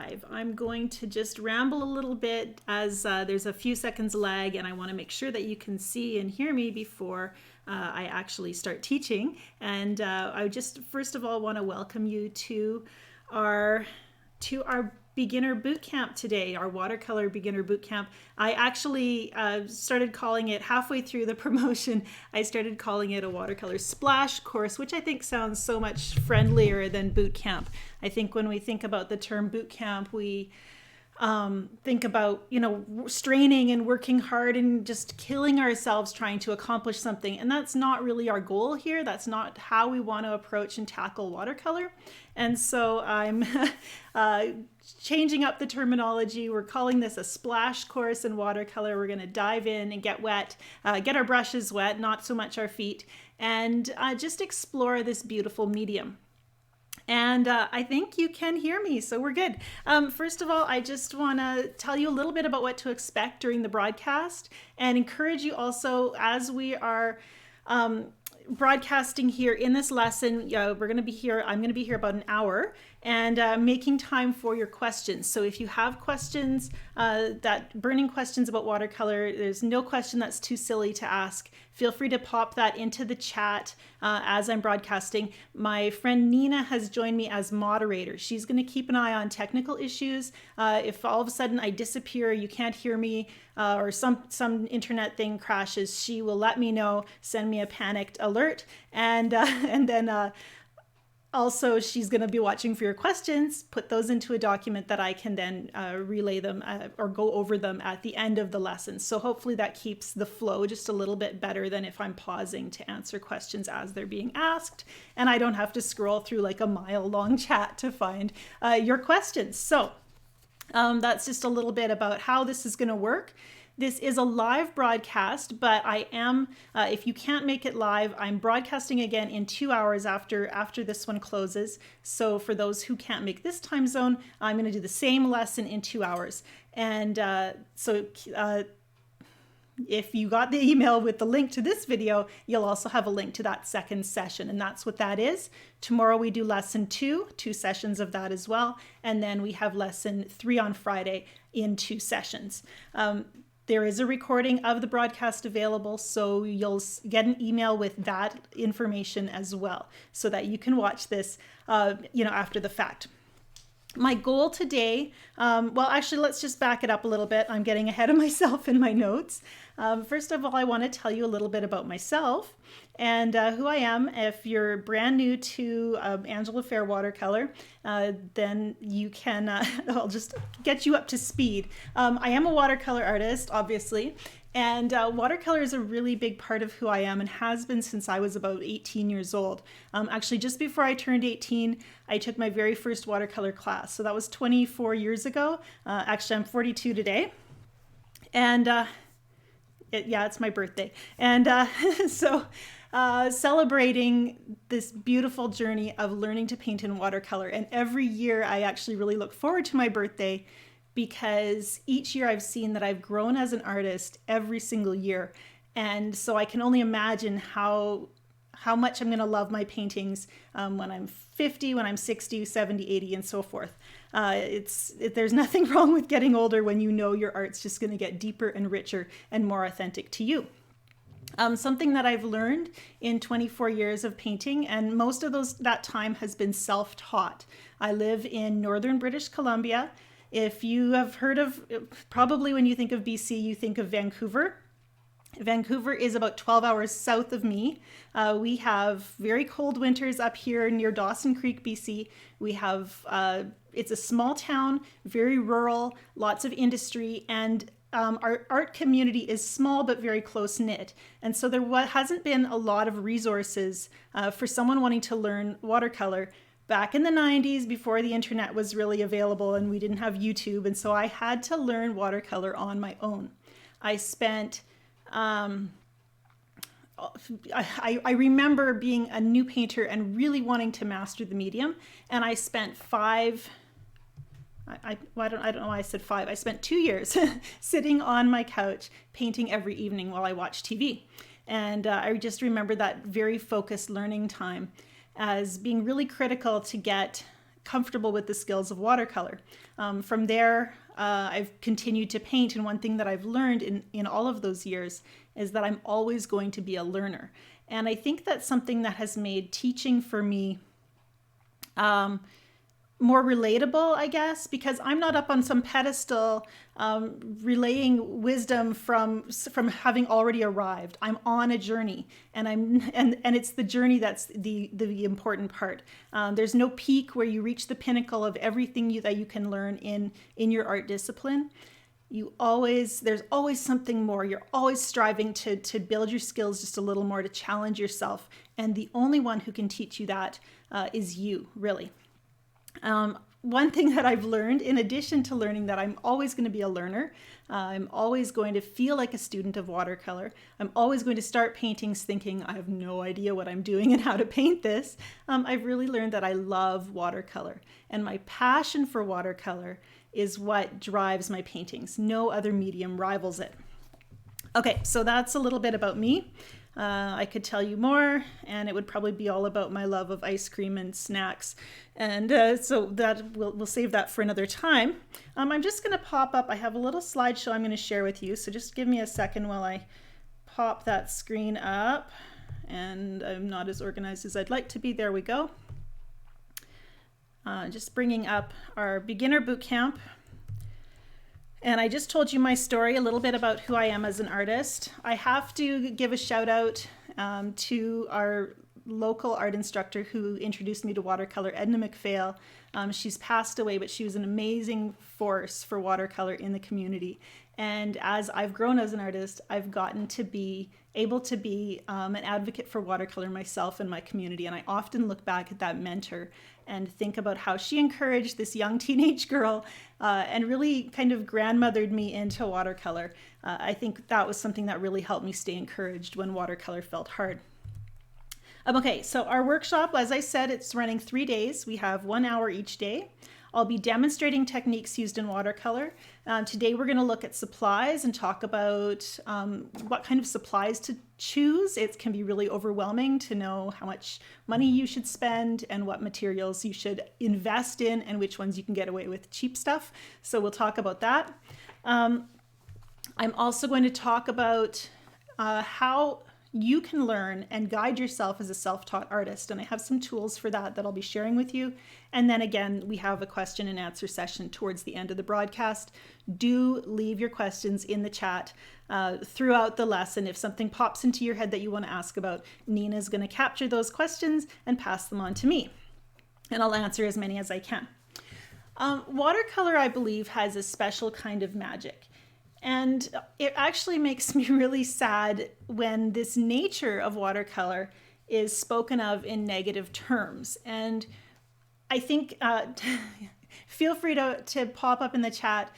live. I'm going to just ramble a little bit as there's a few seconds lag, and I want to make sure that you can see and hear me before I actually start teaching. And I just first of all want to welcome you to our beginner bootcamp today, our watercolor beginner bootcamp. I actually started calling it halfway through the promotion. I started calling it a watercolor splash course, which I think sounds so much friendlier than bootcamp. I think when we think about the term bootcamp, we think about, straining and working hard and just killing ourselves trying to accomplish something. And that's not really our goal here. That's not how we want to approach and tackle watercolor. And so I'm changing up the terminology. We're calling this a splash course in watercolor. We're going to dive in and get wet, get our brushes wet, not so much our feet, and just explore this beautiful medium. And I think you can hear me, so we're good. First of all, I just want to tell you a little bit about what to expect during the broadcast and encourage you also, as we are broadcasting here in this lesson, I'm going to be here about an hour, and making time for your questions. So if you have questions, burning questions about watercolor, there's no question that's too silly to ask. Feel free to pop that into the chat as I'm broadcasting. My friend Nina has joined me as moderator. She's going to keep an eye on technical issues. If all of a sudden I disappear, you can't hear me, or some internet thing crashes, she will let me know, send me a panicked alert, and then also, she's going to be watching for your questions, put those into a document that I can then relay them or go over them at the end of the lesson. So hopefully that keeps the flow just a little bit better than if I'm pausing to answer questions as they're being asked, and I don't have to scroll through like a mile-long chat to find your questions. So that's just a little bit about how this is going to work. This is a live broadcast, but I am, if you can't make it live, I'm broadcasting again in 2 hours after this one closes. So for those who can't make this time zone, I'm going to do the same lesson in 2 hours. And if you got the email with the link to this video, you'll also have a link to that second session, and that's what that is. Tomorrow we do lesson 2 sessions of that as well, and then we have lesson 3 on Friday in 2 sessions. There is a recording of the broadcast available, so you'll get an email with that information as well, so that you can watch this, after the fact. My goal today, actually, let's just back it up a little bit. I'm getting ahead of myself in my notes. First of all, I want to tell you a little bit about myself and who I am. If you're brand new to Angela Fair Watercolor, then you can, I'll just get you up to speed. I am a watercolor artist, obviously, and watercolor is a really big part of who I am and has been since I was about 18 years old. Actually, just before I turned 18, I took my very first watercolor class. So that was 24 years ago. Actually, I'm 42 today. And it's my birthday. And so celebrating this beautiful journey of learning to paint in watercolor. And every year I actually really look forward to my birthday, because each year I've seen that I've grown as an artist every single year. And so I can only imagine how much I'm going to love my paintings when I'm 50, when I'm 60, 70, 80, and so forth. There's nothing wrong with getting older when you know your art's just going to get deeper and richer and more authentic to you. Something that I've learned in 24 years of painting, and most of that time has been self-taught. I live in northern British Columbia. If you have heard of, probably when you think of BC, you think of Vancouver. Vancouver is about 12 hours south of me. We have very cold winters up here near Dawson Creek, BC. We have, it's a small town, very rural, lots of industry, and our art community is small but very close-knit. And so there hasn't been a lot of resources for someone wanting to learn watercolor back in the 90s, before the internet was really available and we didn't have YouTube. And so I had to learn watercolor on my own. I spent, I remember being a new painter and really wanting to master the medium. And I spent I don't know why I said 5. I spent 2 years sitting on my couch painting every evening while I watched TV. And I just remember that very focused learning time as being really critical to get comfortable with the skills of watercolor. From there, I've continued to paint, and one thing that I've learned in all of those years is that I'm always going to be a learner. And I think that's something that has made teaching for me more relatable, I guess, because I'm not up on some pedestal relaying wisdom from having already arrived. I'm on a journey, and it's the journey that's the important part. There's no peak where you reach the pinnacle of everything that you can learn in your art discipline. There's always something more. You're always striving to build your skills just a little more, to challenge yourself, and the only one who can teach you that is you, really. One thing that I've learned, in addition to learning that I'm always going to be a learner, I'm always going to feel like a student of watercolor. I'm always going to start paintings thinking I have no idea what I'm doing and how to paint this. I've really learned that I love watercolor, and my passion for watercolor is what drives my paintings. No other medium rivals it. Okay, so that's a little bit about me. I could tell you more, and it would probably be all about my love of ice cream and snacks. And so that we'll save that for another time. I'm just going to pop up. I have a little slideshow I'm going to share with you. So just give me a second while I pop that screen up. And I'm not as organized as I'd like to be. There we go. Just bringing up our beginner bootcamp. And I just told you my story, a little bit about who I am as an artist. I have to give a shout out to our local art instructor who introduced me to watercolor, Edna McPhail. She's passed away, but she was an amazing force for watercolor in the community. And as I've grown as an artist, I've gotten to be able to be an advocate for watercolor myself and my community. And I often look back at that mentor and think about how she encouraged this young teenage girl and really kind of grandmothered me into watercolor. I think that was something that really helped me stay encouraged when watercolor felt hard. Okay, so our workshop, as I said, it's running 3 days. We have 1 hour each day. I'll be demonstrating techniques used in watercolor. Today we're going to look at supplies and talk about what kind of supplies to choose. It can be really overwhelming to know how much money you should spend and what materials you should invest in and which ones you can get away with cheap stuff. So we'll talk about that. I'm also going to talk about how you can learn and guide yourself as a self-taught artist. And I have some tools for that I'll be sharing with you. And then again, we have a question and answer session towards the end of the broadcast. Do leave your questions in the chat throughout the lesson. If something pops into your head that you want to ask about, Nina's going to capture those questions and pass them on to me. And I'll answer as many as I can. Watercolor, I believe, has a special kind of magic. And it actually makes me really sad when this nature of watercolor is spoken of in negative terms. And I think, feel free to pop up in the chat,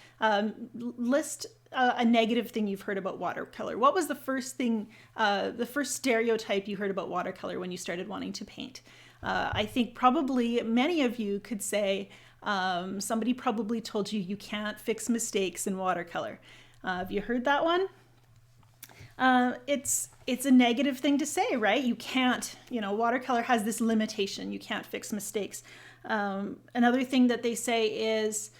list a negative thing you've heard about watercolor. What was the first thing, the first stereotype you heard about watercolor when you started wanting to paint? I think probably many of you could say, somebody probably told you you can't fix mistakes in watercolor. Have you heard that one? It's a negative thing to say, right? You can't, watercolor has this limitation. You can't fix mistakes. Another thing that they say is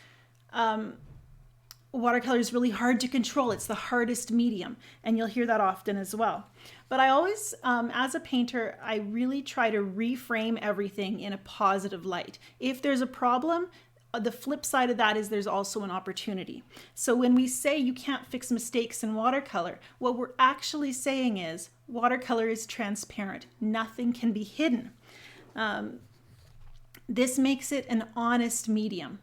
watercolor is really hard to control. It's the hardest medium, and you'll hear that often as well. But I always, as a painter, I really try to reframe everything in a positive light. If there's a problem, the flip side of that is there's also an opportunity. So when we say you can't fix mistakes in watercolor, what we're actually saying is watercolor is transparent. Nothing can be hidden. This makes it an honest medium.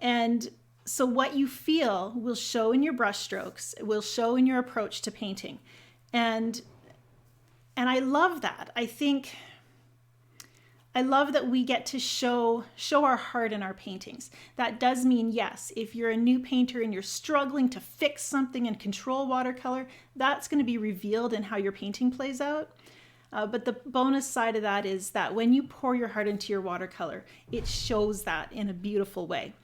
And so what you feel will show in your brushstrokes. It will show in your approach to painting. And I love that. I love that we get to show our heart in our paintings. That does mean, yes, if you're a new painter and you're struggling to fix something and control watercolor, that's going to be revealed in how your painting plays out. But the bonus side of that is that when you pour your heart into your watercolor, it shows that in a beautiful way.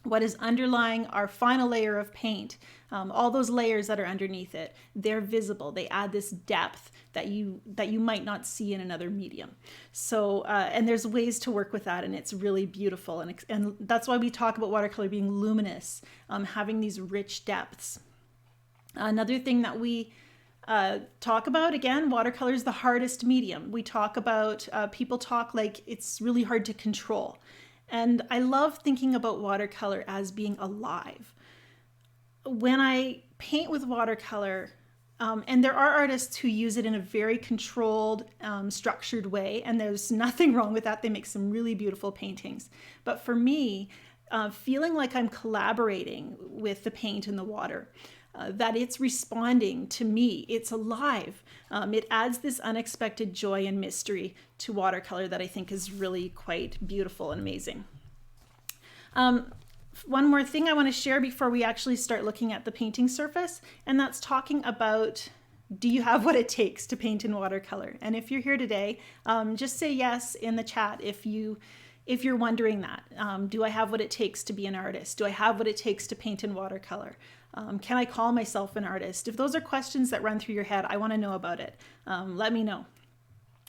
what is underlying our final layer of paint, all those layers that are underneath it, they're visible. They add this depth that you might not see in another medium. So, and there's ways to work with that, and it's really beautiful. And that's why we talk about watercolor being luminous, having these rich depths. Another thing that we talk about, again, watercolor is the hardest medium. We talk about, people talk like it's really hard to control. And I love thinking about watercolor as being alive. When I paint with watercolor, and there are artists who use it in a very controlled, structured way, and there's nothing wrong with that. They make some really beautiful paintings. But for me, feeling like I'm collaborating with the paint and the water, that it's responding to me, it's alive. It adds this unexpected joy and mystery to watercolor that I think is really quite beautiful and amazing. One more thing I want to share before we actually start looking at the painting surface, and that's talking about, do you have what it takes to paint in watercolor? And if you're here today, just say yes in the chat if you're wondering that. Do I have what it takes to be an artist? Do I have what it takes to paint in watercolor? Can I call myself an artist? If those are questions that run through your head, I want to know about it. Let me know.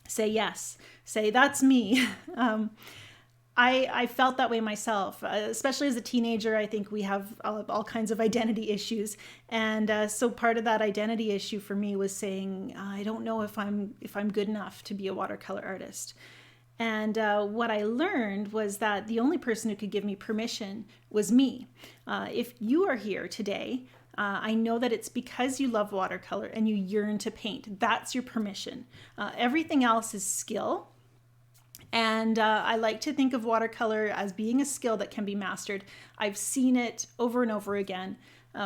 Say yes. Say, that's me. I felt that way myself, especially as a teenager. I think we have all kinds of identity issues. And so part of that identity issue for me was saying, I don't know if I'm good enough to be a watercolor artist. And what I learned was that the only person who could give me permission was me. If you are here today, I know that it's because you love watercolor and you yearn to paint. That's your permission. Everything else is skill. And I like to think of watercolor as being a skill that can be mastered. I've seen it over and over again.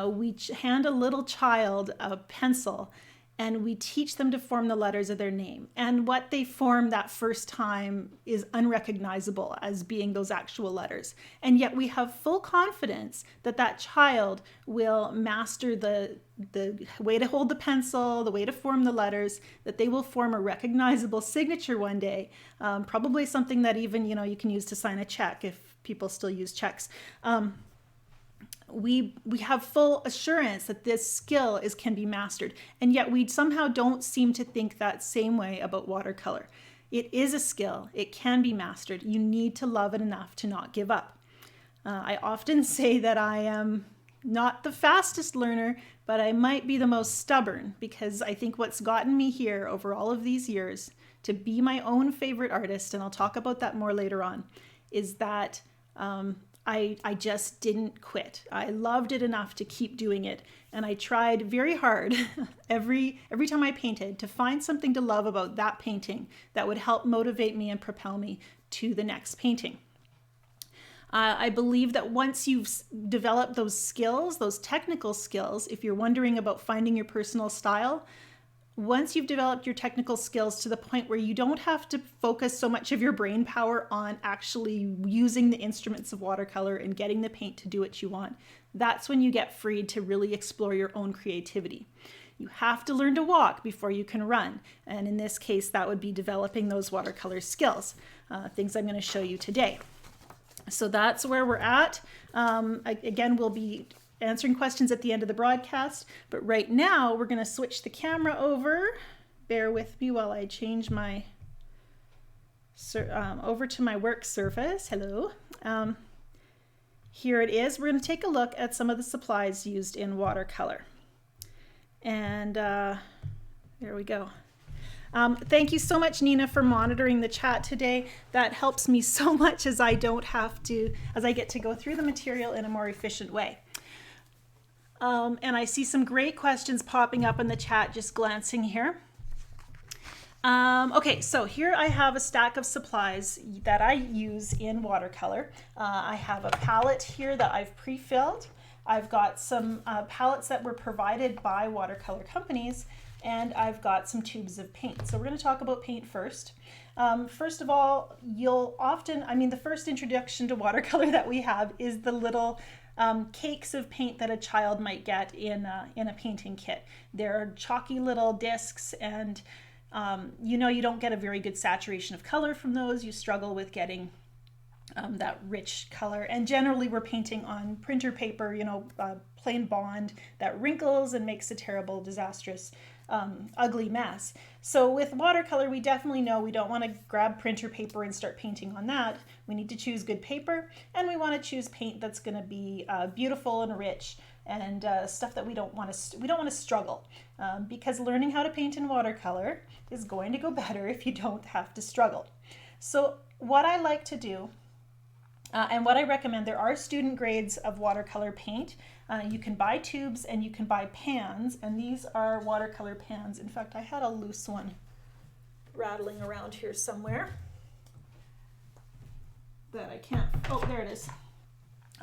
We hand a little child a pencil and we teach them to form the letters of their name. And what they form that first time is unrecognizable as being those actual letters. And yet we have full confidence that that child will master the way to hold the pencil, the way to form the letters, that they will form a recognizable signature one day, probably something that even, you can use to sign a check if people still use checks. We have full assurance that this skill can be mastered, and yet we somehow don't seem to think that same way about watercolor. It is a skill. It can be mastered. You need to love it enough to not give up. I often say that I am not the fastest learner, but I might be the most stubborn, because I think what's gotten me here over all of these years to be my own favorite artist, and I'll talk about that more later on, is that I just didn't quit. I loved it enough to keep doing it. And I tried very hard every time I painted to find something to love about that painting that would help motivate me and propel me to the next painting. I believe that once you've developed those skills, those technical skills, if you're wondering about finding your personal style, once you've developed your technical skills to the point where you don't have to focus so much of your brain power on actually using the instruments of watercolor and getting the paint to do what you want, that's when you get freed to really explore your own creativity. You have to learn to walk before you can run. And in this case, that would be developing those watercolor skills, things I'm going to show you today. So that's where we're at. Again, we'll be answering questions at the end of the broadcast, but right now we're going to switch the camera over. Bear with me while I change my over to my work surface. Hello. Here it is. We're going to take a look at some of the supplies used in watercolor. And there we go. Thank you so much, Nina, for monitoring the chat today. That helps me so much as I get to go through the material in a more efficient way. And I see some great questions popping up in the chat, just glancing here. Okay, so here I have a stack of supplies that I use in watercolor. I have a palette here that I've pre-filled. I've got some palettes that were provided by watercolor companies, and I've got some tubes of paint. So we're going to talk about paint first. First of all, the first introduction to watercolor that we have is the little cakes of paint that a child might get in a painting kit. They're chalky little discs, and you don't get a very good saturation of color from those. You struggle with getting that rich color. And generally we're painting on printer paper, plain bond that wrinkles and makes a terrible, disastrous, ugly mess. So with watercolor, we definitely know we don't want to grab printer paper and start painting on that. We need to choose good paper, and we want to choose paint that's going to be beautiful and rich, and stuff that we don't want to struggle, because learning how to paint in watercolor is going to go better if you don't have to struggle. So what I like to do, and what I recommend, there are student grades of watercolor paint. You can buy tubes and you can buy pans, and these are watercolor pans. In fact, I had a loose one rattling around here somewhere that I can't, oh, there it is.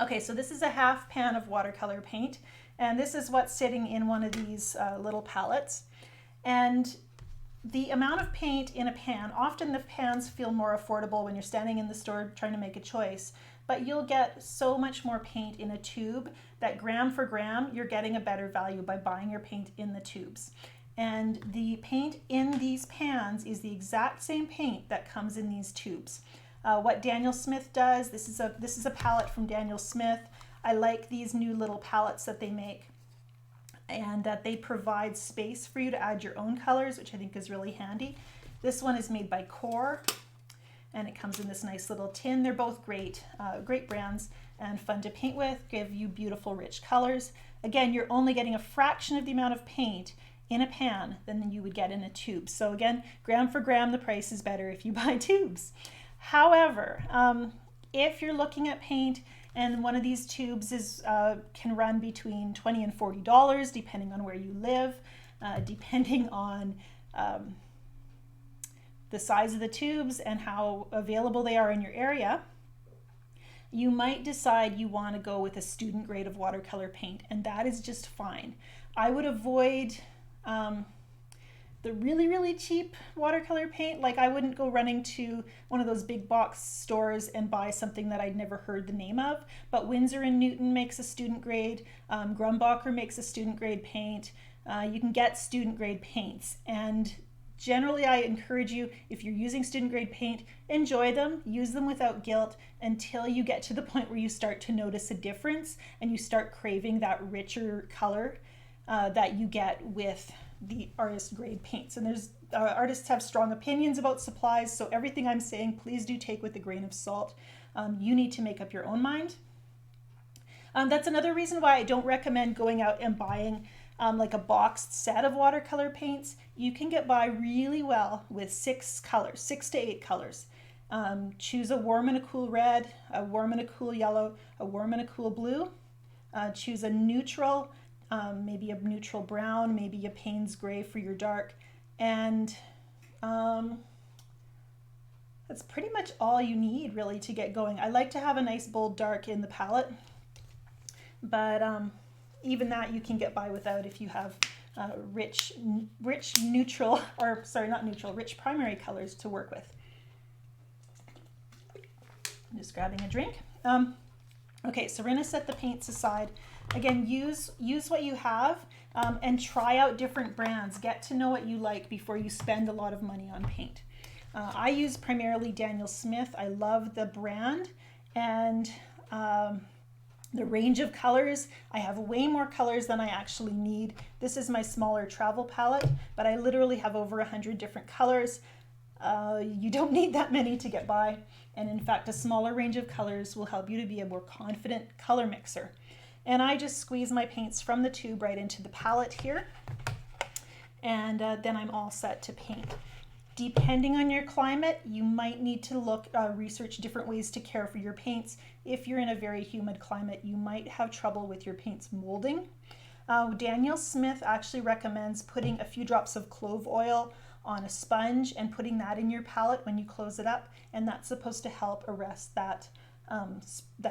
Okay, so this is a half pan of watercolor paint, and this is what's sitting in one of these little palettes. And the amount of paint in a pan, often the pans feel more affordable when you're standing in the store trying to make a choice, but you'll get so much more paint in a tube that gram for gram, you're getting a better value by buying your paint in the tubes. And the paint in these pans is the exact same paint that comes in these tubes. What Daniel Smith does, this is a palette from Daniel Smith. I like these new little palettes that they make, and that they provide space for you to add your own colors, which I think is really handy. This one is made by Core, and it comes in this nice little tin. They're both great brands and fun to paint with, give you beautiful rich colors. Again, you're only getting a fraction of the amount of paint in a pan than you would get in a tube. So again, gram for gram, the price is better if you buy tubes. However, if you're looking at paint, and one of these tubes can run between $20 and $40, depending on where you live, depending on the size of the tubes and how available they are in your area. You might decide you want to go with a student grade of watercolor paint, and that is just fine. I would avoid the really, really cheap watercolor paint. Like, I wouldn't go running to one of those big box stores and buy something that I'd never heard the name of, but Winsor & Newton makes a student grade, Grumbacher makes a student grade paint. You can get student grade paints, and generally I encourage you, if you're using student grade paint, enjoy them, use them without guilt until you get to the point where you start to notice a difference and you start craving that richer color that you get with the artist grade paints. And there's artists have strong opinions about supplies, so everything I'm saying, please do take with a grain of salt. You need to make up your own mind. That's another reason why I don't recommend going out and buying like a boxed set of watercolor paints. You can get by really well with 6 to 8 colors. Choose a warm and a cool red, a warm and a cool yellow, a warm and a cool blue. Choose a neutral, maybe a neutral brown, maybe a Payne's gray for your dark, and that's pretty much all you need really to get going. I like to have a nice bold dark in the palette, but even that you can get by without if you have rich neutral, or sorry, not neutral, rich primary colors to work with. I'm just grabbing a drink. Okay, so we're gonna set the paints aside. Again, use what you have and try out different brands. Get to know what you like before you spend a lot of money on paint. I use primarily Daniel Smith. I love the brand and the range of colors. I have way more colors than I actually need. This is my smaller travel palette, but I literally have over 100 different colors. You don't need that many to get by. And in fact, a smaller range of colors will help you to be a more confident color mixer. And I just squeeze my paints from the tube right into the palette here. And then I'm all set to paint. Depending on your climate, you might need to research different ways to care for your paints. If you're in a very humid climate, you might have trouble with your paints molding. Daniel Smith actually recommends putting a few drops of clove oil on a sponge and putting that in your palette when you close it up, and that's supposed to help arrest that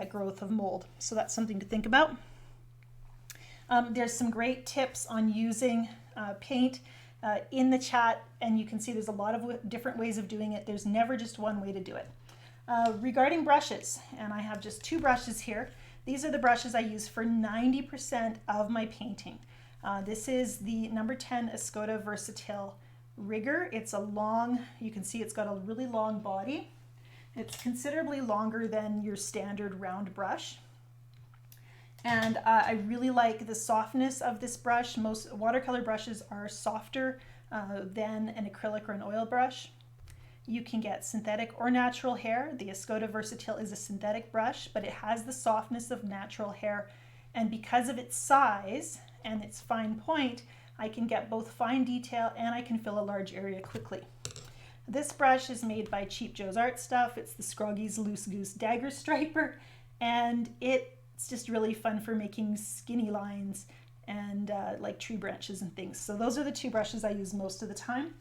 growth of mold. So that's something to think about. There's some great tips on using paint in the chat, and you can see there's a lot of different ways of doing it. There's never just one way to do it. Regarding brushes, and I have just 2 brushes here. These are the brushes I use for 90% of my painting. This is the number 10 Escoda Versatile Rigger. It's a long, you can see it's got a really long body, It's considerably longer than your standard round brush. And I really like the softness of this brush. Most watercolor brushes are softer than an acrylic or an oil brush. You can get synthetic or natural hair. The Escoda Versatile is a synthetic brush, but it has the softness of natural hair. And because of its size and its fine point, I can get both fine detail and I can fill a large area quickly. This brush is made by Cheap Joe's Art Stuff. It's the Scroggy's Loose Goose Dagger Striper, and it's just really fun for making skinny lines and like tree branches and things. So those are the two brushes I use most of the time.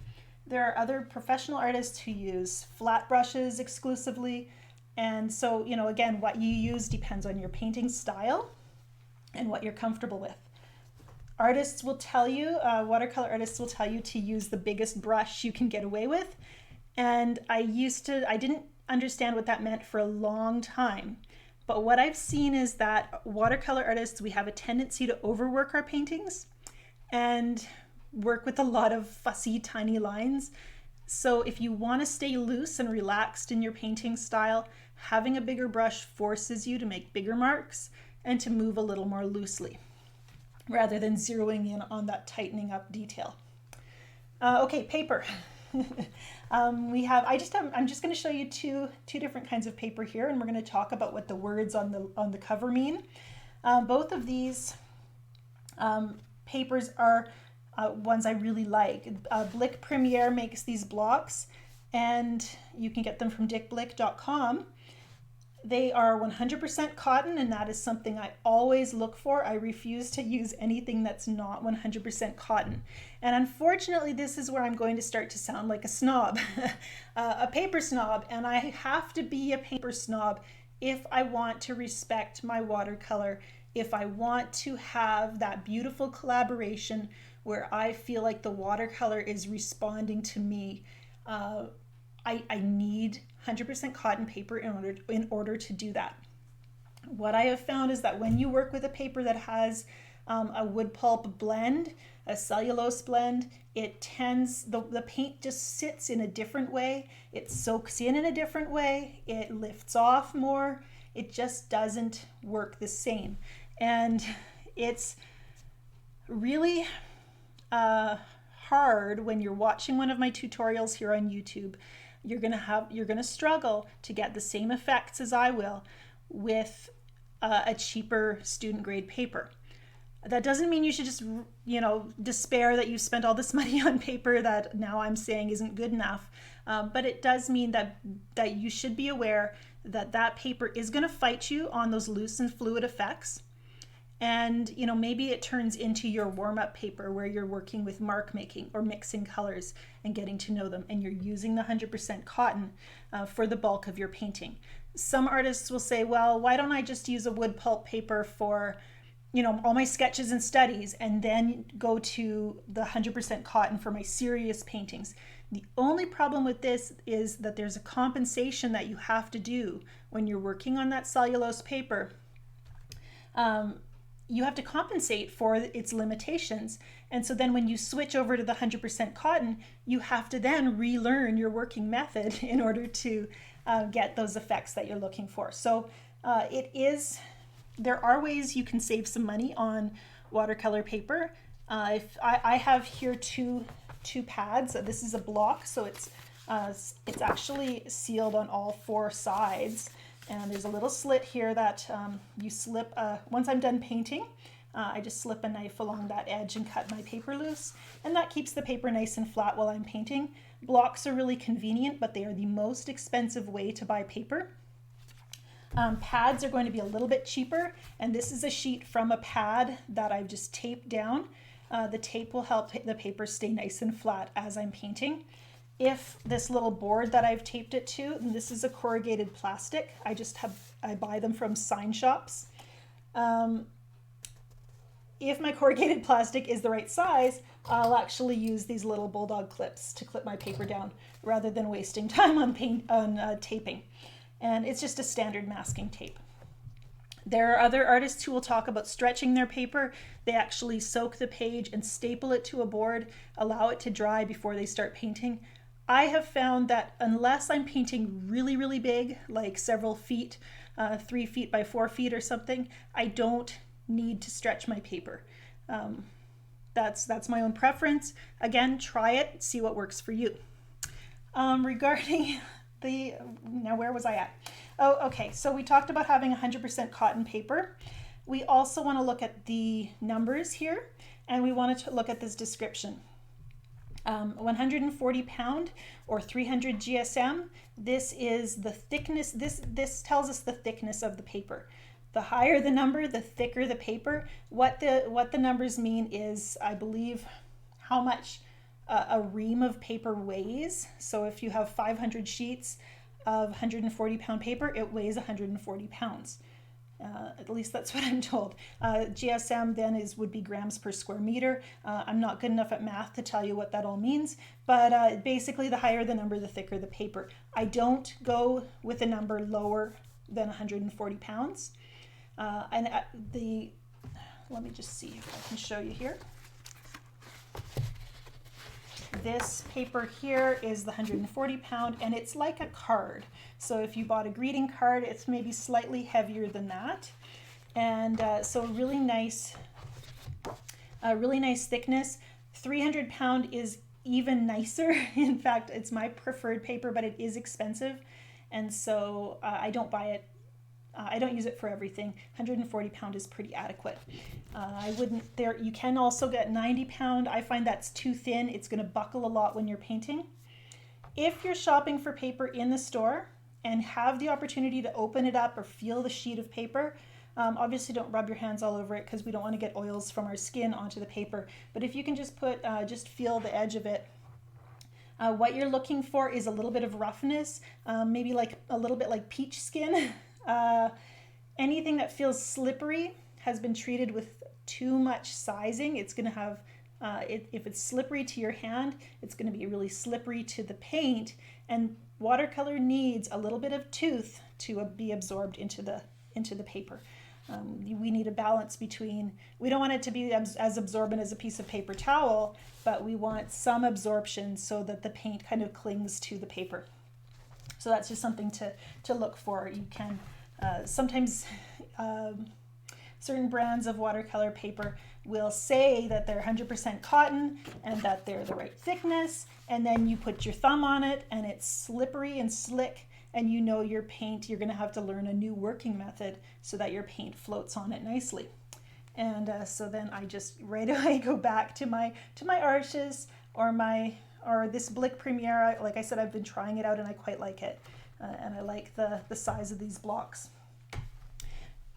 There are other professional artists who use flat brushes exclusively. And so, you know, again, what you use depends on your painting style and what you're comfortable with. Artists will tell you, watercolor artists will tell you to use the biggest brush you can get away with. And I didn't understand what that meant for a long time. But what I've seen is that watercolor artists, we have a tendency to overwork our paintings and work with a lot of fussy, tiny lines. So if you want to stay loose and relaxed in your painting style, having a bigger brush forces you to make bigger marks and to move a little more loosely, rather than zeroing in on that tightening up detail. Okay, paper. I'm just going to show you two different kinds of paper here, and we're going to talk about what the words on the cover mean. Both of these papers are ones I really like. Blick Premiere makes these blocks, and you can get them from dickblick.com. They are 100% cotton, and that is something I always look for. I refuse to use anything that's not 100% cotton. And unfortunately, this is where I'm going to start to sound like a snob, a paper snob. And I have to be a paper snob if I want to respect my watercolor, if I want to have that beautiful collaboration where I feel like the watercolor is responding to me. I need 100% cotton paper in order to do that. What I have found is that when you work with a paper that has a wood pulp blend, a cellulose blend, the paint just sits in a different way. It soaks in a different way. It lifts off more. It just doesn't work the same. And it's really hard when you're watching one of my tutorials here on YouTube. You're gonna struggle to get the same effects as I will with a cheaper student grade paper. That doesn't mean you should just, despair that you've spent all this money on paper that now I'm saying isn't good enough. But it does mean that you should be aware that paper is going to fight you on those loose and fluid effects. And, maybe it turns into your warm-up paper where you're working with mark making or mixing colors and getting to know them, and you're using the 100% cotton for the bulk of your painting. Some artists will say, well, why don't I just use a wood pulp paper for, all my sketches and studies, and then go to the 100% cotton for my serious paintings. The only problem with this is that there's a compensation that you have to do when you're working on that cellulose paper. You have to compensate for its limitations. And so then when you switch over to the 100% cotton, you have to then relearn your working method in order to get those effects that you're looking for. So there are ways you can save some money on watercolor paper. If I have here two pads. This is a block, so it's actually sealed on all four sides. And there's a little slit here that you slip, once I'm done painting, I just slip a knife along that edge and cut my paper loose. And that keeps the paper nice and flat while I'm painting. Blocks are really convenient, but they are the most expensive way to buy paper. Pads are going to be a little bit cheaper. And this is a sheet from a pad that I've just taped down. The tape will help the paper stay nice and flat as I'm painting. If this little board that I've taped it to, and this is a corrugated plastic, I buy them from sign shops. If my corrugated plastic is the right size, I'll actually use these little bulldog clips to clip my paper down rather than wasting time on taping. And it's just a standard masking tape. There are other artists who will talk about stretching their paper. They actually soak the page and staple it to a board, allow it to dry before they start painting. I have found that unless I'm painting really, really big, like several feet, 3 feet by 4 feet or something, I don't need to stretch my paper. That's my own preference. Again, try it, see what works for you. Regarding now where was I at? Oh, okay, so we talked about having 100% cotton paper. We also want to look at the numbers here, and we want to look at this description. 140 pound or 300 GSM, this is the thickness, this tells us the thickness of the paper. The higher the number, the thicker the paper. What the numbers mean is, I believe, how much a ream of paper weighs. So if you have 500 sheets of 140 pound paper, it weighs 140 pounds. At least that's what I'm told. GSM then would be grams per square meter. I'm not good enough at math to tell you what that all means, but basically the higher the number, the thicker the paper. I don't go with a number lower than 140 pounds. Let me just see if I can show you here. This paper here is the 140 pound, and it's like a card. So if you bought a greeting card, it's maybe slightly heavier than that. And so really nice thickness. 300 pound is even nicer. In fact, it's my preferred paper, but it is expensive. And so I don't buy it. I don't use it for everything. 140 pound is pretty adequate. You can also get 90 pound. I find that's too thin. It's going to buckle a lot when you're painting. If you're shopping for paper in the store and have the opportunity to open it up or feel the sheet of paper, obviously don't rub your hands all over it because we don't want to get oils from our skin onto the paper. But if you can just just feel the edge of it, what you're looking for is a little bit of roughness, maybe like a little bit like peach skin. Anything that feels slippery has been treated with too much sizing. It's going to have, if it's slippery to your hand, it's going to be really slippery to the paint, and watercolor needs a little bit of tooth to be absorbed into the paper. We need a balance between, we don't want it to be as absorbent as a piece of paper towel, but we want some absorption so that the paint kind of clings to the paper. So that's just something to look for. You can sometimes certain brands of watercolor paper will say that they're 100% cotton and that they're the right thickness, and then you put your thumb on it and it's slippery and slick, and you know your paint, you're going to have to learn a new working method so that your paint floats on it nicely. And so then I just right away go back to my Arches or this Blick Premier. Like I said, I've been trying it out and I quite like it. And I like the size of these blocks.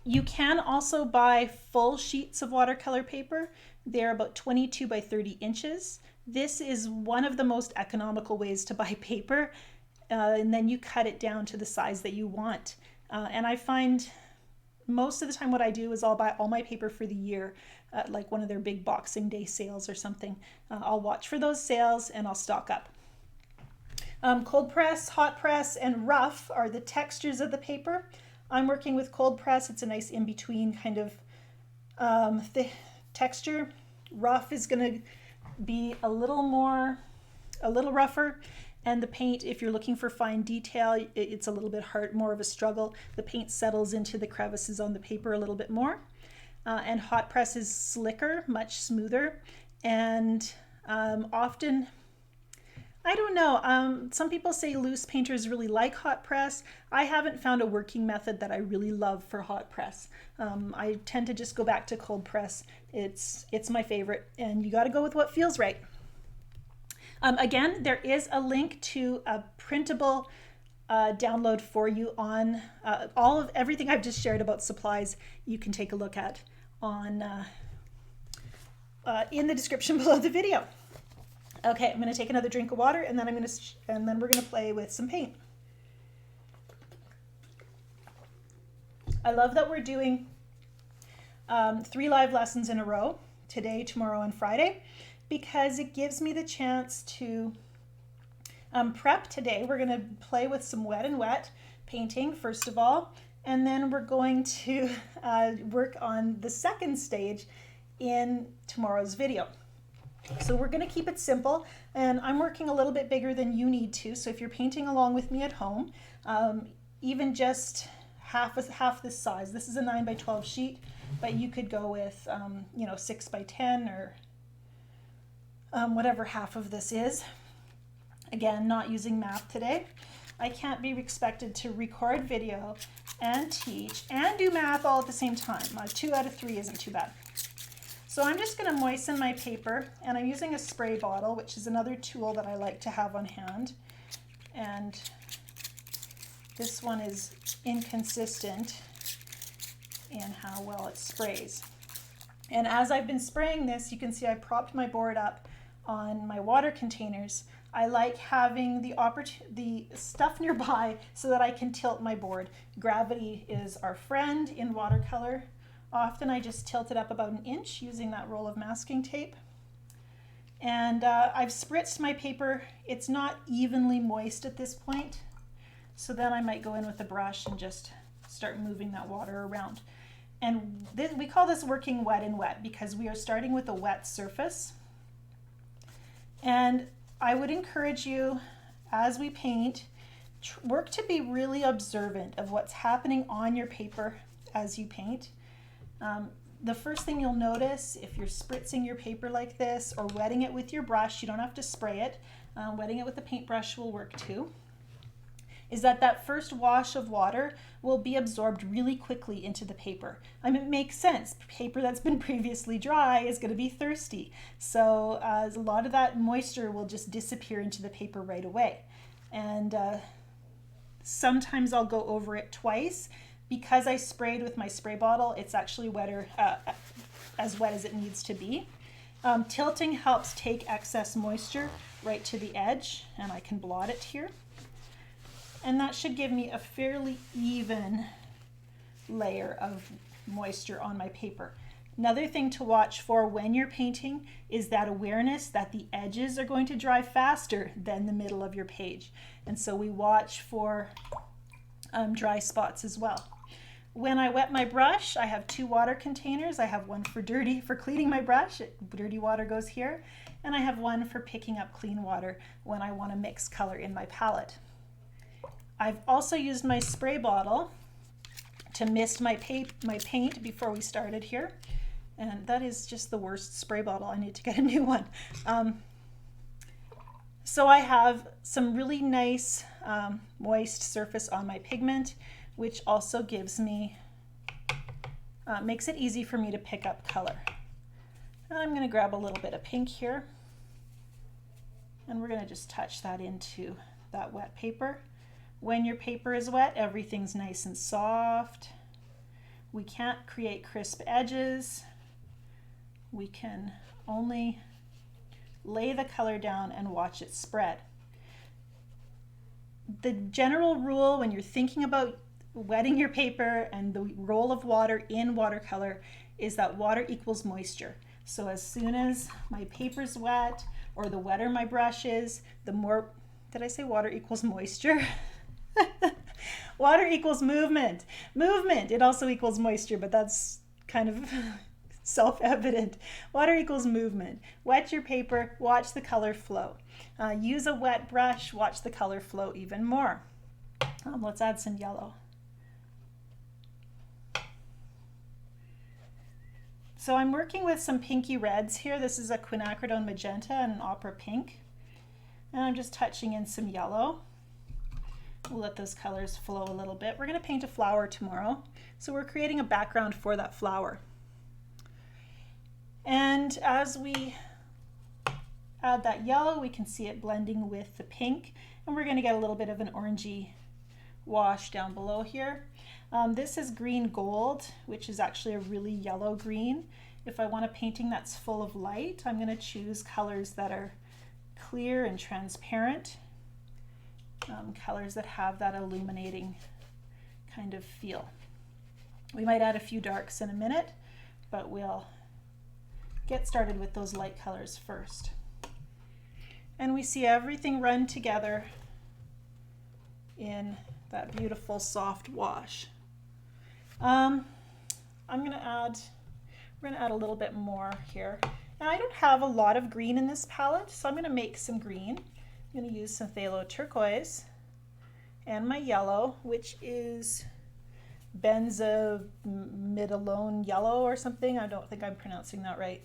You can also buy full sheets of watercolor paper. They're about 22 by 30 inches. This is one of the most economical ways to buy paper. And then you cut it down to the size that you want. And I find most of the time what I do is I'll buy all my paper for the year at like one of their big Boxing Day sales or something. I'll watch for those sales and I'll stock up. Cold press, hot press, and rough are the textures of the paper. I'm working with cold press. It's a nice in-between kind of the texture. Rough is going to be a little rougher. And the paint, if you're looking for fine detail, it's a little bit more of a struggle. The paint settles into the crevices on the paper a little bit more. And hot press is slicker, much smoother. And often, I don't know, some people say loose painters really like hot press. I haven't found a working method that I really love for hot press. I tend to just go back to cold press. It's my favorite, and you got to go with what feels right. Again, there is a link to a printable download for you on everything I've just shared about supplies. You can take a look at on in the description below the video. Okay, I'm going to take another drink of water, and then we're going to play with some paint. I love that we're doing 3 live lessons in a row, today, tomorrow, and Friday, because it gives me the chance to prep today. We're going to play with some wet and wet painting, first of all, and then we're going to work on the second stage in tomorrow's video. So we're going to keep it simple, and I'm working a little bit bigger than you need to. So if you're painting along with me at home, even just half this size. This is a 9 by 12 sheet, but you could go with 6 by 10 or whatever half of this is. Again, not using math today. I can't be expected to record video and teach and do math all at the same time. 2 out of 3 isn't too bad. So I'm just going to moisten my paper, and I'm using a spray bottle, which is another tool that I like to have on hand. And this one is inconsistent in how well it sprays. And as I've been spraying this, you can see I propped my board up on my water containers. I like having the stuff nearby so that I can tilt my board. Gravity is our friend in watercolor. Often I just tilt it up about 1 inch using that roll of masking tape. And I've spritzed my paper. It's not evenly moist at this point, so then I might go in with a brush and just start moving that water around. And we call this working wet and wet because we are starting with a wet surface. And I would encourage you, as we paint, work to be really observant of what's happening on your paper as you paint. The first thing you'll notice if you're spritzing your paper like this or wetting it with your brush, you don't have to spray it, wetting it with a paintbrush will work too, is that first wash of water will be absorbed really quickly into the paper. I mean, it makes sense. Paper that's been previously dry is going to be thirsty. So a lot of that moisture will just disappear into the paper right away. And sometimes I'll go over it twice. Because I sprayed with my spray bottle, it's actually wetter, as wet as it needs to be. Tilting helps take excess moisture right to the edge, and I can blot it here. And that should give me a fairly even layer of moisture on my paper. Another thing to watch for when you're painting is that awareness that the edges are going to dry faster than the middle of your page. And so we watch for dry spots as well. When I wet my brush, I have 2 water containers. I have one for cleaning my brush. Dirty water goes here. And I have one for picking up clean water when I want to mix color in my palette. I've also used my spray bottle to mist my paint before we started here. And that is just the worst spray bottle. I need to get a new one. So I have some really nice moist surface on my pigment, which also gives me, makes it easy for me to pick up color. And I'm going to grab a little bit of pink here, and we're going to just touch that into that wet paper. When your paper is wet, everything's nice and soft. We can't create crisp edges. We can only lay the color down and watch it spread. The general rule when you're thinking about wetting your paper and the role of water in watercolor is that water equals moisture. So as soon as my paper's wet, or the wetter my brush is, the more, did I say water equals moisture? Water equals movement. Movement, it also equals moisture, but that's kind of self-evident. Water equals movement. Wet your paper, watch the color flow. Use a wet brush, watch the color flow even more. Let's add some yellow. So I'm working with some pinky reds here. This is a quinacridone magenta and an opera pink. And I'm just touching in some yellow. We'll let those colors flow a little bit. We're going to paint a flower tomorrow. So we're creating a background for that flower. And as we add that yellow, we can see it blending with the pink. And we're going to get a little bit of an orangey wash down below here. This is green gold, which is actually a really yellow green. If I want a painting that's full of light, I'm going to choose colors that are clear and transparent, colors that have that illuminating kind of feel. We might add a few darks in a minute, but we'll get started with those light colors first. And we see everything run together in that beautiful soft wash. We're going to add a little bit more here. And I don't have a lot of green in this palette, so I'm going to make some green. I'm going to use some phthalo turquoise and my yellow, which is benzamidalone yellow or something. I don't think I'm pronouncing that right.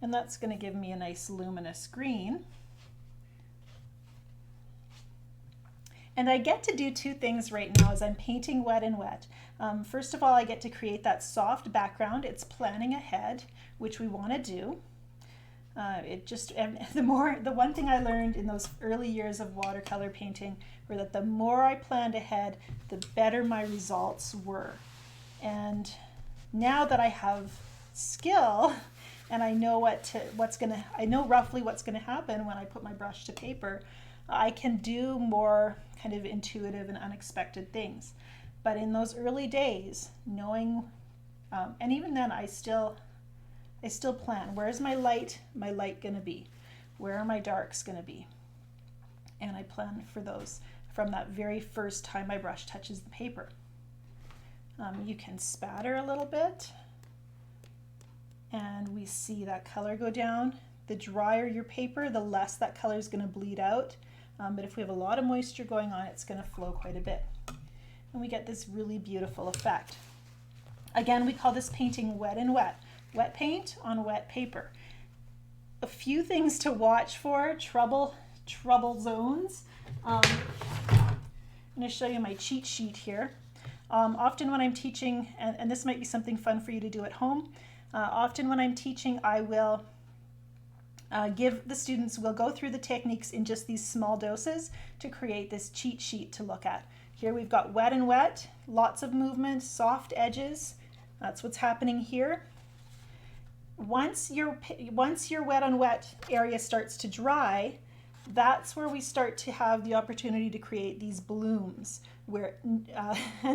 And that's going to give me a nice luminous green. And I get to do two things right now as I'm painting wet and wet. First of all, I get to create that soft background. It's planning ahead, which we want to do. The one thing I learned in those early years of watercolor painting were that the more I planned ahead, the better my results were. And now that I have skill and I know I know roughly what's gonna happen when I put my brush to paper, I can do more kind of intuitive and unexpected things. But in those early days, knowing, and even then I still plan, where's my light gonna be? Where are my darks gonna be? And I plan for those from that very first time my brush touches the paper. You can spatter a little bit and we see that color go down. The drier your paper, the less that color is gonna bleed out. But if we have a lot of moisture going on, it's gonna flow quite a bit. And we get this really beautiful effect. Again, we call this painting wet and wet. Wet paint on wet paper. A few things to watch for, trouble zones. I'm going to show you my cheat sheet here. Often when I'm teaching, and this might be something fun for you to do at home, often when I'm teaching I will give the students, we'll go through the techniques in just these small doses to create this cheat sheet to look at. Here we've got wet and wet, lots of movement, soft edges. That's what's happening here. Once your wet on wet area starts to dry, that's where we start to have the opportunity to create these blooms, and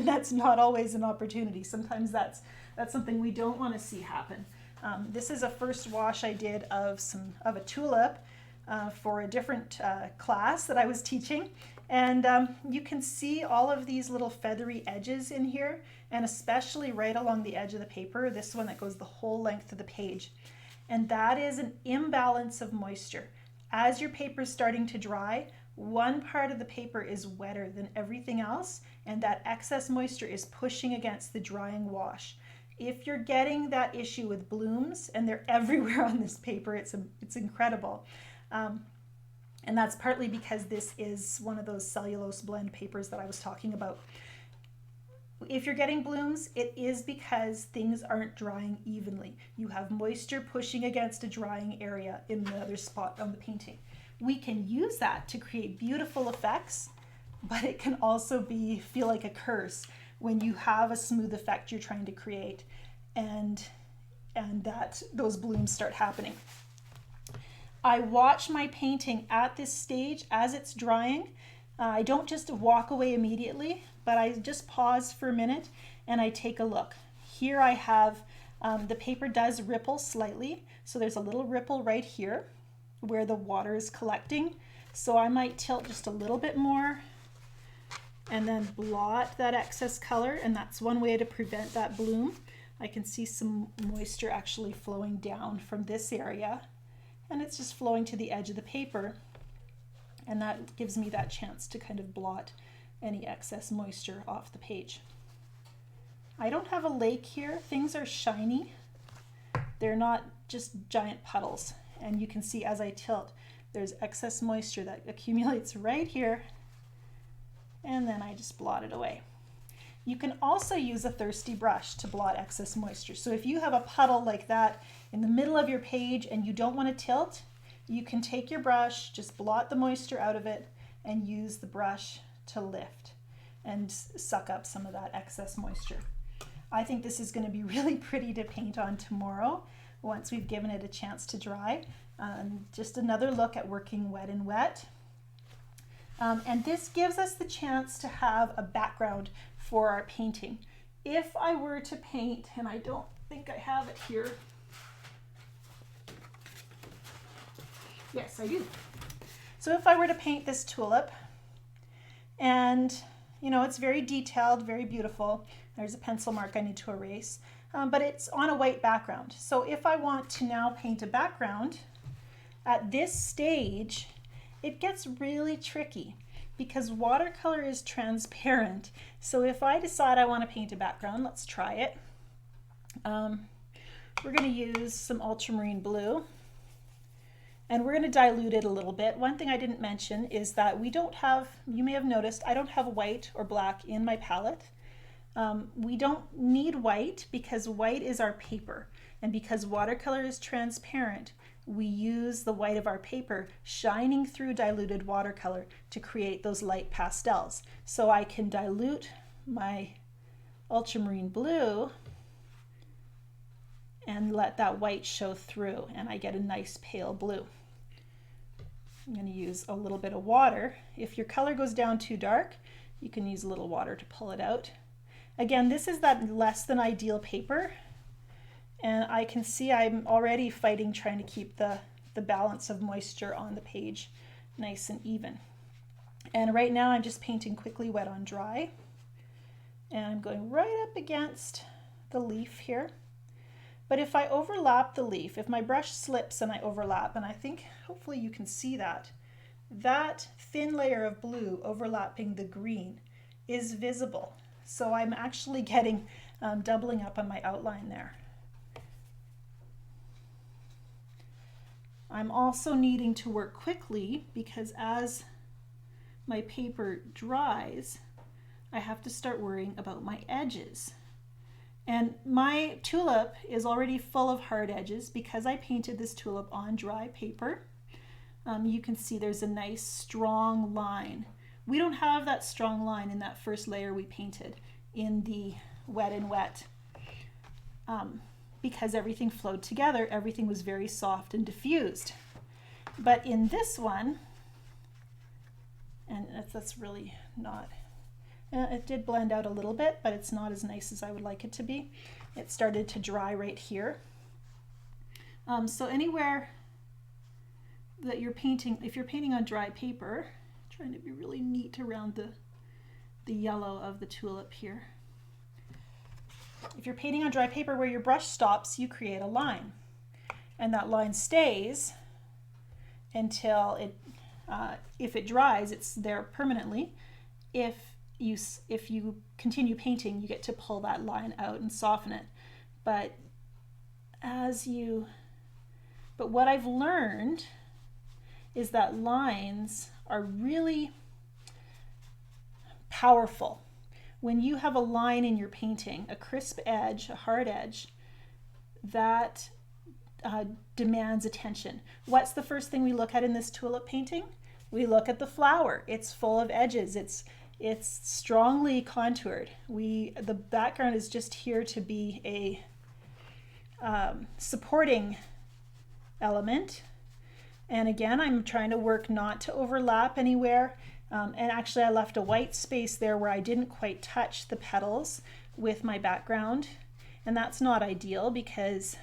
that's not always an opportunity. Sometimes that's something we don't want to see happen. This is a first wash I did of a tulip for a different class that I was teaching. And you can see all of these little feathery edges in here, and especially right along the edge of the paper, this one that goes the whole length of the page. And that is an imbalance of moisture. As your paper is starting to dry, one part of the paper is wetter than everything else, and that excess moisture is pushing against the drying wash. If you're getting that issue with blooms, and they're everywhere on this paper, it's incredible. And that's partly because this is one of those cellulose blend papers that I was talking about. If you're getting blooms, it is because things aren't drying evenly. You have moisture pushing against a drying area in the other spot on the painting. We can use that to create beautiful effects, but it can also feel like a curse when you have a smooth effect you're trying to create and that those blooms start happening. I watch my painting at this stage as it's drying. I don't just walk away immediately, but I just pause for a minute and I take a look. Here I have, the paper does ripple slightly, so there's a little ripple right here where the water is collecting. So I might tilt just a little bit more and then blot that excess color, and that's one way to prevent that bloom. I can see some moisture actually flowing down from this area, and it's just flowing to the edge of the paper, and that gives me that chance to kind of blot any excess moisture off the page. I don't have a lake here. Things are shiny. They're not just giant puddles, and you can see as I tilt there's excess moisture that accumulates right here, and then I just blot it away. You can also use a thirsty brush to blot excess moisture. So if you have a puddle like that in the middle of your page and you don't want to tilt, you can take your brush, just blot the moisture out of it, and use the brush to lift and suck up some of that excess moisture. I think this is going to be really pretty to paint on tomorrow once we've given it a chance to dry. Just another look at working wet and wet. And this gives us the chance to have a background for our painting. If I were to paint, and I don't think I have it here. Yes, I do. So if I were to paint this tulip, and you know, it's very detailed, very beautiful. There's a pencil mark I need to erase, but it's on a white background. So if I want to now paint a background, at this stage, it gets really tricky because watercolor is transparent. So if I decide I want to paint a background, let's try it. We're going to use some ultramarine blue. And we're going to dilute it a little bit. One thing I didn't mention is that we don't have, you may have noticed, I don't have white or black in my palette. We don't need white because white is our paper. And because watercolor is transparent, we use the white of our paper shining through diluted watercolor to create those light pastels. So I can dilute my ultramarine blue and let that white show through, and I get a nice pale blue. I'm going to use a little bit of water. If your color goes down too dark, you can use a little water to pull it out. Again, this is that less than ideal paper, and I can see I'm already fighting trying to keep the balance of moisture on the page nice and even. And right now I'm just painting quickly wet on dry, and I'm going right up against the leaf here. But if I overlap the leaf, if my brush slips and I overlap, and I think hopefully you can see that, that thin layer of blue overlapping the green is visible. So I'm actually getting doubling up on my outline there. I'm also needing to work quickly because as my paper dries, I have to start worrying about my edges. And my tulip is already full of hard edges because I painted this tulip on dry paper. You can see there's a nice strong line. We don't have that strong line in that first layer we painted in the wet and wet because everything flowed together. Everything was very soft and diffused. But in this one, and that's really not, it did blend out a little bit, but it's not as nice as I would like it to be. It started to dry right here. So anywhere that you're painting, if you're painting on dry paper, trying to be really neat around the yellow of the tulip here. If you're painting on dry paper where your brush stops, you create a line. And that line stays until it, if it dries, it's there permanently. If you continue painting, you get to pull that line out and soften it. But what I've learned is that lines are really powerful. When you have a line in your painting, a crisp edge, a hard edge, that demands attention. What's the first thing we look at in this tulip painting? We look at the flower. It's full of edges. It's strongly contoured. The background is just here to be a supporting element. And again, I'm trying to work not to overlap anywhere. And actually I left a white space there where I didn't quite touch the petals with my background. And that's not ideal because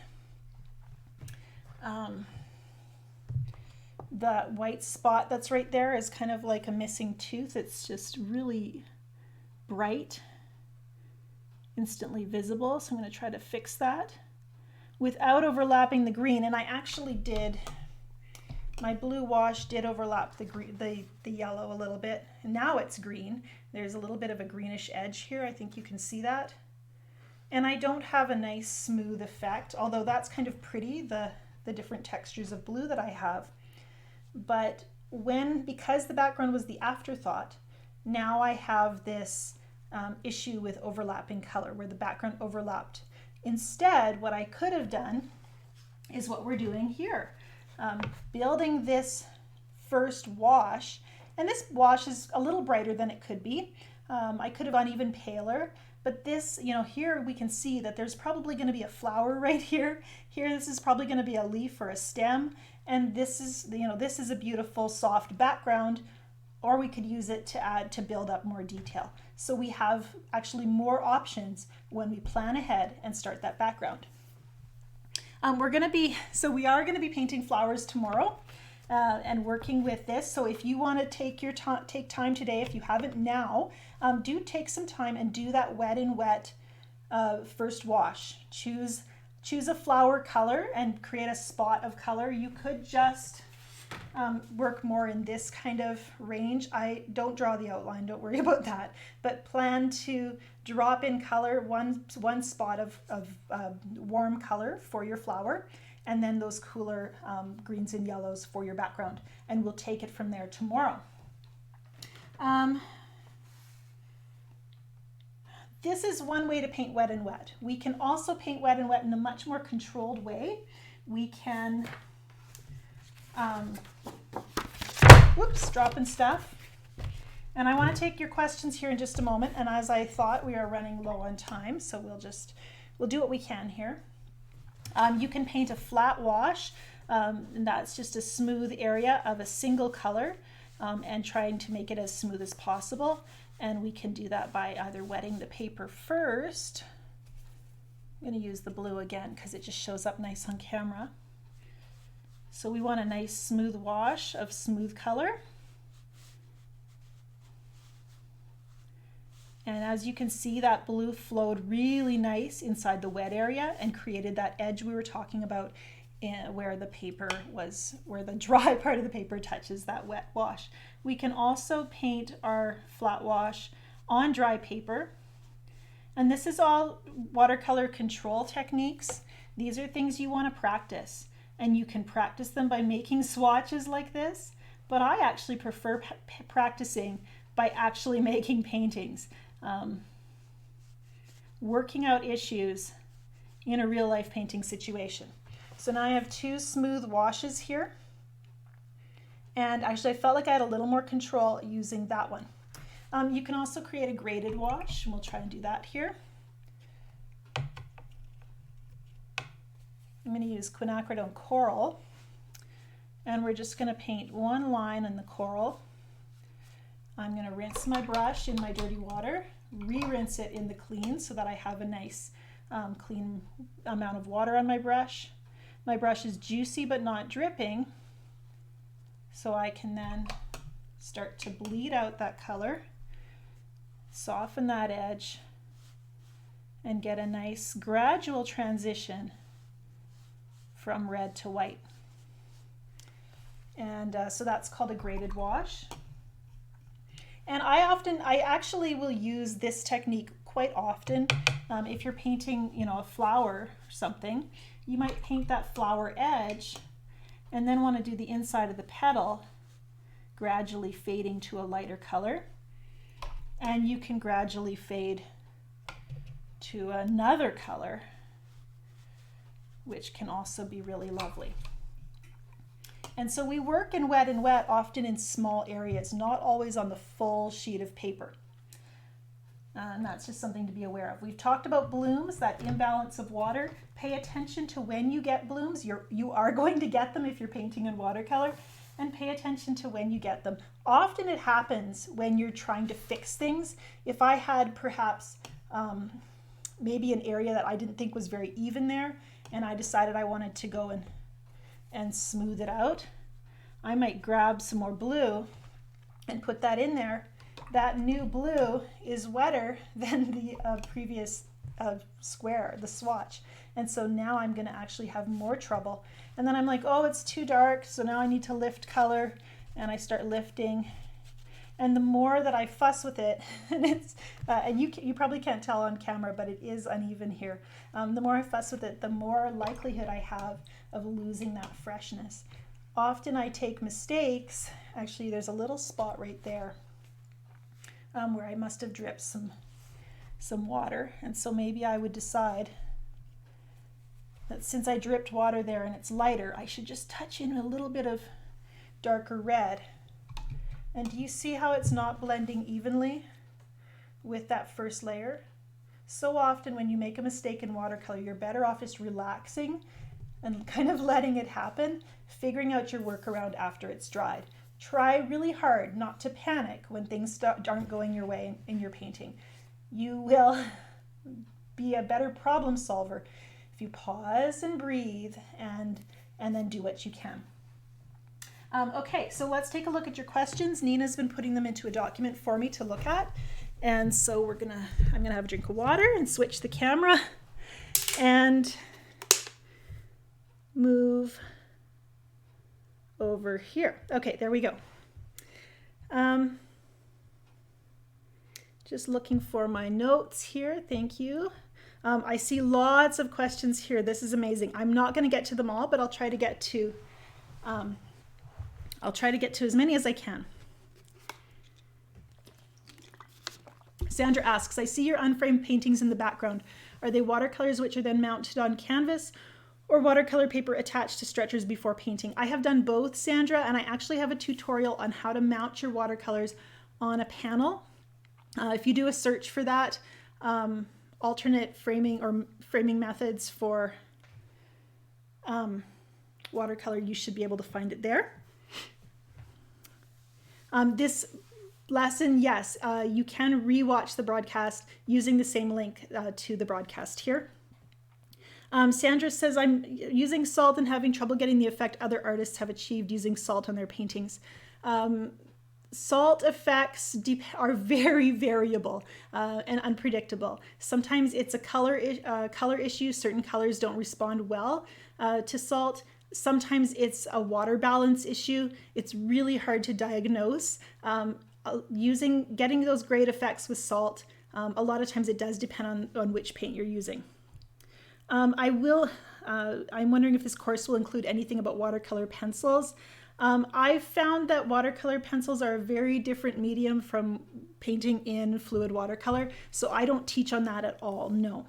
the white spot that's right there is kind of like a missing tooth. It's just really bright, instantly visible. So I'm going to try to fix that without overlapping the green. And I actually did, my blue wash did overlap the yellow a little bit. And now it's green. There's a little bit of a greenish edge here. I think you can see that. And I don't have a nice smooth effect, although that's kind of pretty, the different textures of blue that I have. But because the background was the afterthought, now I have this issue with overlapping color where the background overlapped. Instead, what I could have done is what we're doing here. Building this first wash, and this wash is a little brighter than it could be. I could have gone even paler, but this, here we can see that there's probably going to be a flower right here. Here, this is probably going to be a leaf or a stem, and this is, this is a beautiful soft background, or we could use it to build up more detail. So we have actually more options when we plan ahead and start that background. We are going to be painting flowers tomorrow. and working with this. So if you want to take time today, if you haven't now, do take some time and do that wet and wet first wash. Choose a flower color and create a spot of color. You could just work more in this kind of range. I don't draw the outline, don't worry about that, but plan to drop in color, one spot of warm color for your flower, and then those cooler greens and yellows for your background, and we'll take it from there tomorrow. This is one way to paint wet and wet. We can also paint wet and wet in a much more controlled way. We can, whoops, dropping stuff. And I want to take your questions here in just a moment. And as I thought, we are running low on time, so we'll do what we can here. You can paint a flat wash, and that's just a smooth area of a single color, and trying to make it as smooth as possible. And we can do that by either wetting the paper first. I'm going to use the blue again because it just shows up nice on camera. So we want a nice smooth wash of smooth color. And as you can see, that blue flowed really nice inside the wet area and created that edge we were talking about where the paper was, where the dry part of the paper touches that wet wash. We can also paint our flat wash on dry paper. And this is all watercolor control techniques. These are things you want to practice. And you can practice them by making swatches like this, but I actually prefer practicing by actually making paintings. Working out issues in a real life painting situation. So now I have two smooth washes here. And actually I felt like I had a little more control using that one. You can also create a graded wash, and we'll try and do that here. I'm going to use quinacridone coral, and we're just going to paint one line in the coral. I'm going to rinse my brush in my dirty water, re-rinse it in the clean so that I have a nice clean amount of water on my brush. My brush is juicy but not dripping, so I can then start to bleed out that color, soften that edge, and get a nice gradual transition from red to white. And so that's called a graded wash. And I actually will use this technique quite often. If you're painting, a flower or something, you might paint that flower edge and then want to do the inside of the petal, gradually fading to a lighter color. And you can gradually fade to another color, which can also be really lovely. And so we work in wet and wet often in small areas, not always on the full sheet of paper. And that's just something to be aware of. We've talked about blooms, that imbalance of water. Pay attention to when you get blooms. You are going to get them if you're painting in watercolor, and pay attention to when you get them. Often it happens when you're trying to fix things. If I had perhaps maybe an area that I didn't think was very even there, and I decided I wanted to go and smooth it out, I might grab some more blue and put that in there. That new blue is wetter than the previous square, the swatch. And so now I'm going to actually have more trouble. And then I'm like, oh, it's too dark, so now I need to lift color, and I start lifting. And the more that I fuss with it, and it's and you probably can't tell on camera, but it is uneven here. The more I fuss with it, the more likelihood I have of losing that freshness. Often I take mistakes. Actually, there's a little spot right there where I must have dripped some water, and so maybe I would decide that since I dripped water there and it's lighter, I should just touch in a little bit of darker red. And do you see how it's not blending evenly with that first layer? So often when you make a mistake in watercolor, you're better off just relaxing and kind of letting it happen, figuring out your workaround after it's dried. Try really hard not to panic when things aren't going your way in your painting. You will be a better problem solver if you pause and breathe and then do what you can. Okay, so let's take a look at your questions. Nina's been putting them into a document for me to look at. And so I'm gonna have a drink of water and switch the camera and move over here. Okay, there we go. Just looking for my notes here. Thank you. I see lots of questions here. This is amazing. I'm not going to get to them all, but I'll try to get to as many as I can. Sandra asks, I see your unframed paintings in the background. Are they watercolors which are then mounted on canvas, or watercolor paper attached to stretchers before painting? I have done both, Sandra, and I actually have a tutorial on how to mount your watercolors on a panel. If you do a search for that, alternate framing methods for watercolor, you should be able to find it there. This lesson, yes, you can rewatch the broadcast using the same link to the broadcast here. Sandra says, I'm using salt and having trouble getting the effect other artists have achieved using salt on their paintings. Salt effects are very variable and unpredictable. Sometimes it's a color issue. Certain colors don't respond well to salt. Sometimes it's a water balance issue. It's really hard to diagnose. Getting those great effects with salt, a lot of times it does depend on which paint you're using. I'm wondering if this course will include anything about watercolor pencils. I've found that watercolor pencils are a very different medium from painting in fluid watercolor, so I don't teach on that at all, no.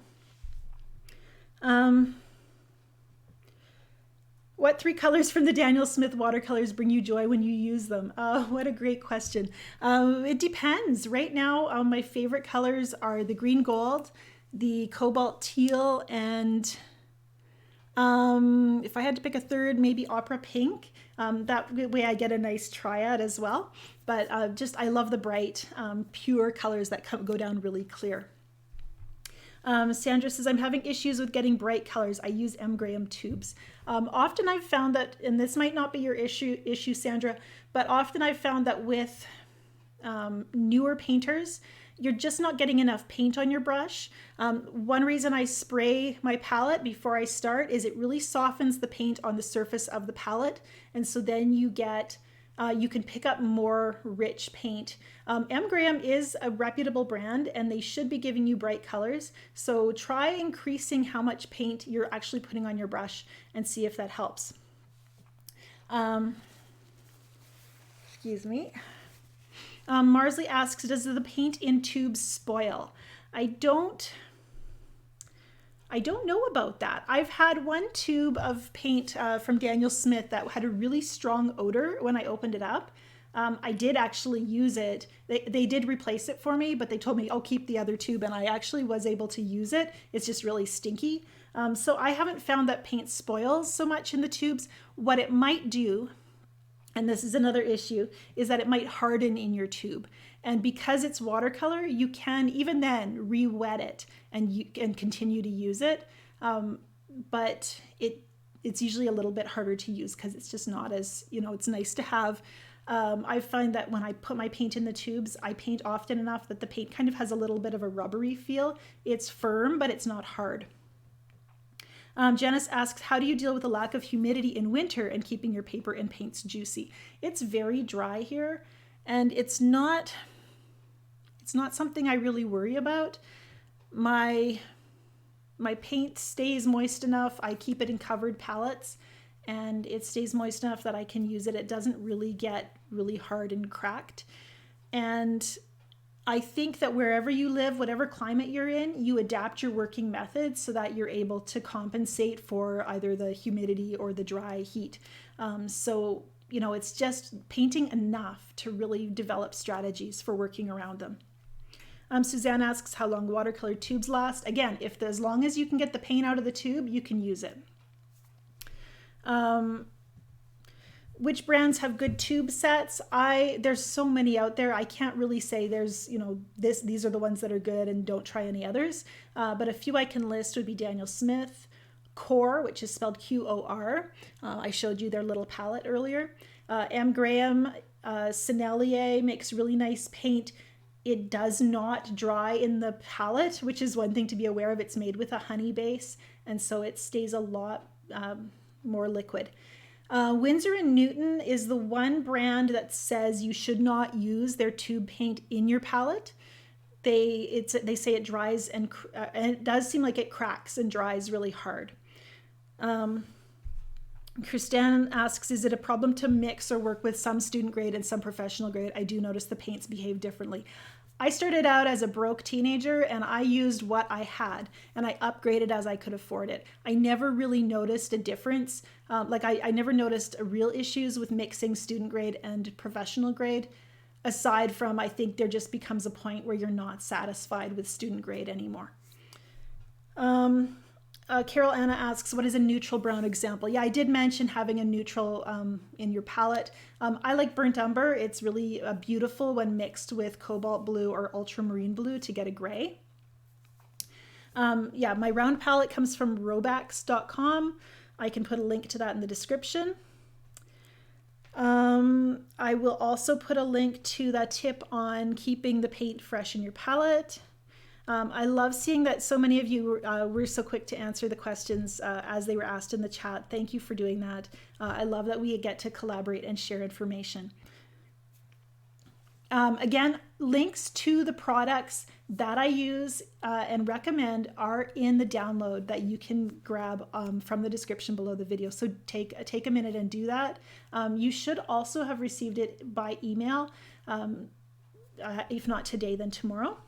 What 3 colors from the Daniel Smith watercolors bring you joy when you use them? What a great question. It depends. Right now, my favorite colors are the green gold, the cobalt teal, and if I had to pick a third, maybe opera pink. That way I get a nice triad as well. But I love the bright, pure colors that go down really clear. Sandra says, I'm having issues with getting bright colors. I use M. Graham tubes. Often I've found that, and this might not be your issue, Sandra, but often I've found that with newer painters, you're just not getting enough paint on your brush. One reason I spray my palette before I start is it really softens the paint on the surface of the palette. And so then you can pick up more rich paint. M. Graham is a reputable brand and they should be giving you bright colors. So try increasing how much paint you're actually putting on your brush and see if that helps. Excuse me. Marsley asks, does the paint in tubes spoil? I don't know about that. I've had one tube of paint from Daniel Smith that had a really strong odor when I opened it up. I did actually use it. They did replace it for me, but they told me, I'll keep the other tube, and I actually was able to use it. It's just really stinky. So I haven't found that paint spoils so much in the tubes. What it might do, and this is another issue, is that it might harden in your tube. And because it's watercolor, you can even then re-wet it and continue to use it. But it's usually a little bit harder to use because it's just not as, it's nice to have. I find that when I put my paint in the tubes, I paint often enough that the paint kind of has a little bit of a rubbery feel. It's firm, but it's not hard. Janice asks, how do you deal with the lack of humidity in winter and keeping your paper and paints juicy? It's very dry here, and it's not something I really worry about. My paint stays moist enough. I keep it in covered palettes, and it stays moist enough that I can use it. It doesn't really get really hard and cracked. And I think that wherever you live, whatever climate you're in, you adapt your working methods so that you're able to compensate for either the humidity or the dry heat. So, it's just painting enough to really develop strategies for working around them. Suzanne asks how long watercolor tubes last. Again, as long as you can get the paint out of the tube, you can use it. Which brands have good tube sets? There's so many out there. I can't really say there's, these are the ones that are good and don't try any others. But a few I can list would be Daniel Smith, Core, which is spelled Q-O-R. I showed you their little palette earlier. M. Graham Sennelier makes really nice paint. It does not dry in the palette, which is one thing to be aware of. It's made with a honey base, and so it stays a lot more liquid. Winsor & Newton is the one brand that says you should not use their tube paint in your palette. They say it dries and it does seem like it cracks and dries really hard. Christiane asks, is it a problem to mix or work with some student grade and some professional grade? I do notice the paints behave differently. I started out as a broke teenager and I used what I had and I upgraded as I could afford it. I never really noticed a difference. I never noticed real issues with mixing student grade and professional grade, aside from I think there just becomes a point where you're not satisfied with student grade anymore. Carol Anna asks, what is a neutral brown example? Yeah, I did mention having a neutral in your palette. I like burnt umber. It's really beautiful when mixed with cobalt blue or ultramarine blue to get a gray. Yeah, my round palette comes from robax.com. I can put a link to that in the description. I will also put a link to that tip on keeping the paint fresh in your palette. I love seeing that so many of you were so quick to answer the questions as they were asked in the chat. Thank you for doing that. I love that we get to collaborate and share information. Again, links to the products that I use and recommend are in the download that you can grab from the description below the video. So take a minute and do that. You should also have received it by email. If not today, then tomorrow.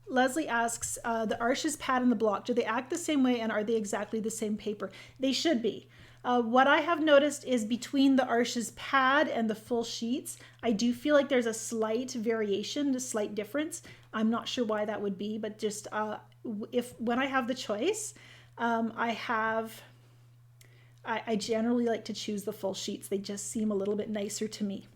Leslie asks, the Arches pad and the block, do they act the same way and are they exactly the same paper? They should be. What I have noticed is between the Arches pad and the full sheets, I do feel like there's a slight variation, a slight difference. I'm not sure why that would be, but just when I have the choice, I generally like to choose the full sheets. They just seem a little bit nicer to me.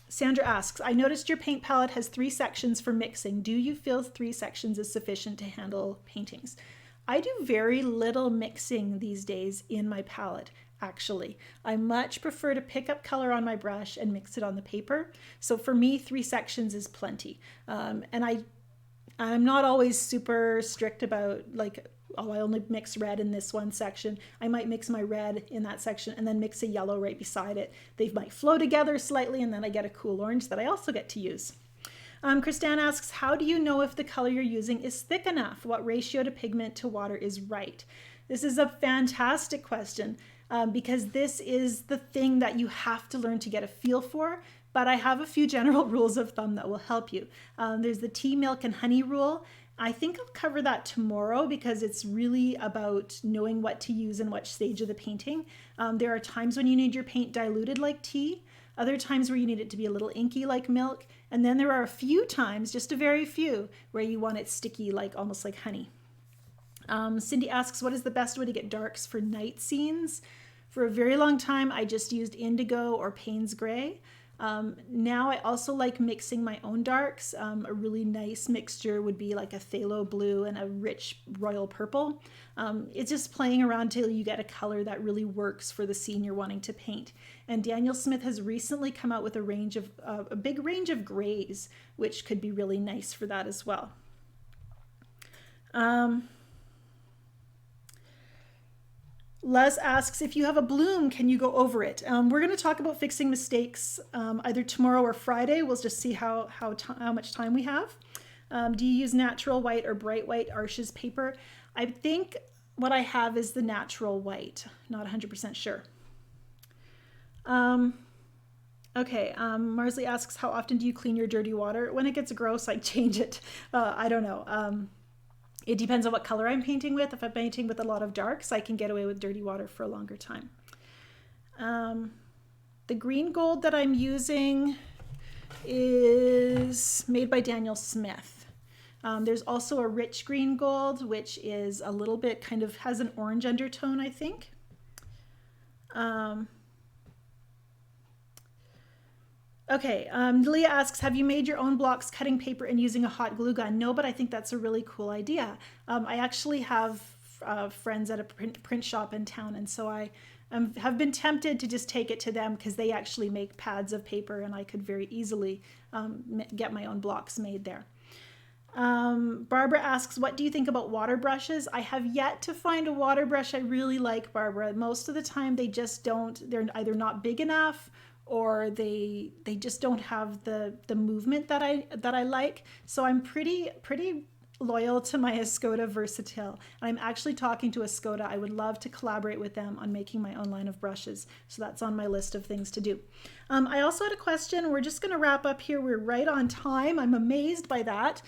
Sandra asks, I noticed your paint palette has 3 sections for mixing. Do you feel 3 sections is sufficient to handle paintings? I do very little mixing these days in my palette, actually. I much prefer to pick up color on my brush and mix it on the paper. So for me, 3 sections is plenty. And I'm not always super strict about like, oh, I only mix red in this one section. I might mix my red in that section and then mix a yellow right beside it. They might flow together slightly and then I get a cool orange that I also get to use. Christiane asks, how do you know if the color you're using is thick enough? What ratio to pigment to water is right? This is a fantastic question because this is the thing that you have to learn to get a feel for, but I have a few general rules of thumb that will help you. There's the tea, milk, and honey rule. I think I'll cover that tomorrow because it's really about knowing what to use in which stage of the painting. There are times when you need your paint diluted like tea, other times where you need it to be a little inky like milk, and then there are a few times, just a very few, where you want it sticky like almost like honey. Cindy asks, what is the best way to get darks for night scenes? For a very long time, I just used indigo or Payne's Gray. Now I also like mixing my own darks. A really nice mixture would be like a phthalo blue and a rich royal purple. It's just playing around till you get a color that really works for the scene you're wanting to paint. And Daniel Smith has recently come out with a big range of grays, which could be really nice for that as well. Les asks, if you have a bloom, can you go over it? We're going to talk about fixing mistakes either tomorrow or Friday. We'll just see how much time we have. Do you use natural white or bright white Arches paper? I think what I have is the natural white. Not 100% sure. Okay, Marsley asks, how often do you clean your dirty water? When it gets gross, I change it. I don't know. It depends on what color I'm painting with. If I'm painting with a lot of darks, I can get away with dirty water for a longer time. The green gold that I'm using is made by Daniel Smith. There's also a rich green gold, which is a little bit kind of has an orange undertone, I think. Okay, Leah asks, have you made your own blocks cutting paper and using a hot glue gun? No, but I think that's a really cool idea. I actually have friends at a print shop in town, and so I have been tempted to just take it to them because they actually make pads of paper, and I could very easily get my own blocks made there. Barbara asks, what do you think about water brushes? I have yet to find a water brush I really like, Barbara. Most of the time they just don't, they're either not big enough or they just don't have the movement that I like. So I'm pretty loyal to my Escoda Versatile. I'm actually talking to Escoda. I would love to collaborate with them on making my own line of brushes. So that's on my list of things to do. I also had a question. We're just going to wrap up here. We're right on time. I'm amazed by that.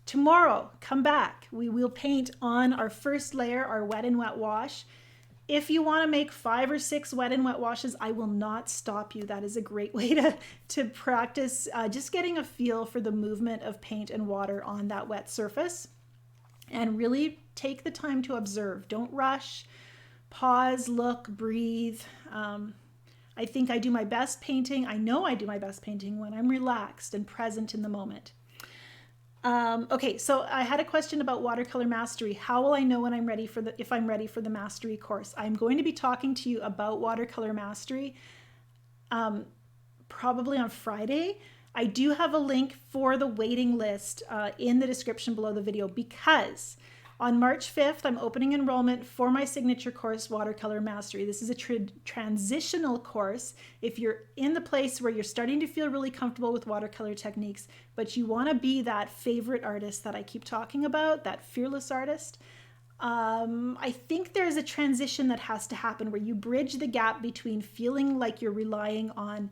Tomorrow, come back. We will paint on our first layer, our wet and wet wash. If you want to make 5 or 6 wet and wet washes, I will not stop you. That is a great way to practice just getting a feel for the movement of paint and water on that wet surface. And really take the time to observe. Don't rush. Pause, look, breathe. I think I do my best painting. I know I do my best painting when I'm relaxed and present in the moment. Okay, so I had a question about watercolor mastery. How will I know when if I'm ready for the mastery course? I'm going to be talking to you about watercolor mastery probably on Friday. I do have a link for the waiting list in the description below the video because on March 5th, I'm opening enrollment for my signature course, Watercolor Mastery. This is a transitional course. If you're in the place where you're starting to feel really comfortable with watercolor techniques, but you want to be that favorite artist that I keep talking about, that fearless artist, I think there's a transition that has to happen where you bridge the gap between feeling like you're relying on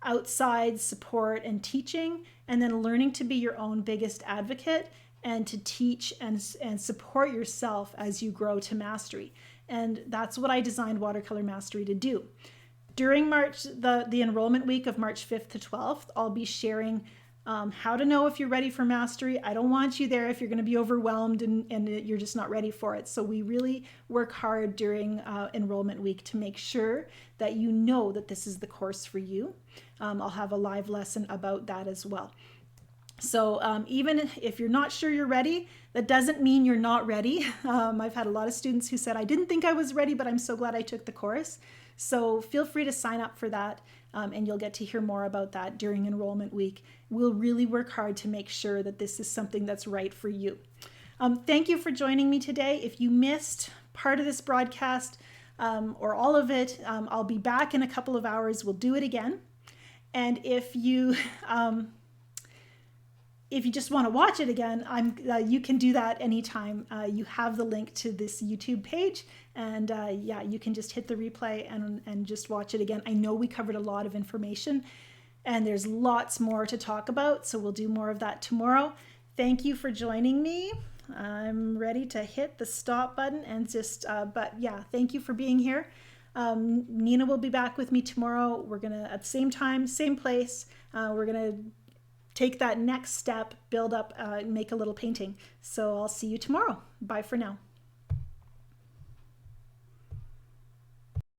outside support and teaching, and then learning to be your own biggest advocate and to teach and support yourself as you grow to mastery. And that's what I designed Watercolor Mastery to do. During March, the enrollment week of March 5th to 12th, I'll be sharing how to know if you're ready for mastery. I don't want you there if you're going to be overwhelmed and you're just not ready for it. So we really work hard during enrollment week to make sure that you know that this is the course for you. I'll have a live lesson about that as well. So even if you're not sure you're ready, that doesn't mean you're not ready. I've had a lot of students who said, I didn't think I was ready, but I'm so glad I took the course. So feel free to sign up for that, and you'll get to hear more about that during enrollment week. We'll really work hard to make sure that this is something that's right for you. Thank you for joining me today. If you missed part of this broadcast or all of it, I'll be back in a couple of hours. We'll do it again. And if you just want to watch it again, you can do that anytime. You have the link to this YouTube page, and yeah, you can just hit the replay and just watch it again. I know we covered a lot of information, and there's lots more to talk about, so we'll do more of that tomorrow. Thank you for joining me. I'm ready to hit the stop button and just, but yeah, thank you for being here. Nina will be back with me tomorrow. We're gonna, at the same time, same place, we're gonna take that next step, build up, make a little painting. So I'll see you tomorrow. Bye for now.